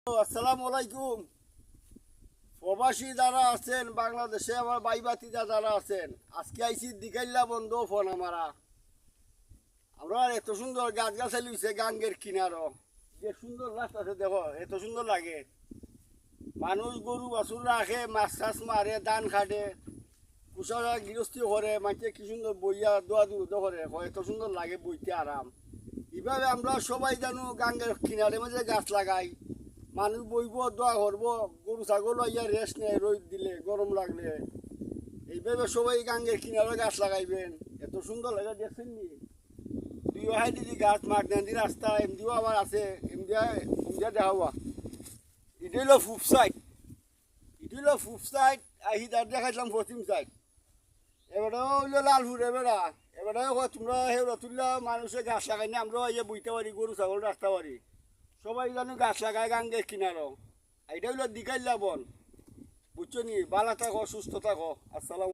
আসসালামু আলাইকুম। প্রবাসী যারা আছেন বাংলাদেশে, আমার ভাতিজা যারা আছেন, আজকে আইসি দিকাইল্লা বন্ধ ফোন আমারা। আমরা এত সুন্দর গাছ গাছালি হয়েছে গাঙ্গের কিনারও, যে সুন্দর রাস্তা আছে দেখো, এত সুন্দর লাগে। মানুষ গরু বাছুর রাখে, মাছ টাছ মারে, ধান খাটে, কুষারা গৃহস্থী করে, মাঝে কি সুন্দর বইয়া দোয়া দুধ করে, এত সুন্দর লাগে বইতে আরাম। এইভাবে আমরা সবাই জানো গাঙ্গের কিনারে মাঝে গাছ লাগাই, মানুষ বইব দোয়া করবো, গরু ছাগল ইয়া রেস্ট নেয় রোদ দিলে গরম লাগলে। এইভাবে সবাই গাঙ্গের কিনারে গাছ লাগাইবেন, এত সুন্দর লাগে দেখছেন নি। দুই হাই দিদি গাছ মাগনান্দি রাস্তা এমদিও আবার আছে, এমদিয়া দেখাবা। এটা হলো ফুফ সাইড, এটা হলো ফুফ সাইড, আহি তার দেখাইছিলাম পশ্চিম সাইড। এবারেও হইলো লালপুর। এবারেও তোমরা হেউরা তুললা মানুষে গাছ লাগাই না, আমরাও ইয়ে বইতে পারি, গরু ছাগল রাখতে পারি। সবাই জানো গাছ লাগায় গাঙ্গের কিনারও। এটা হইলো দিকাইল্লা বন, বুঝছো নি। ভালো থাকো, সুস্থ থাকো। আসসালাম।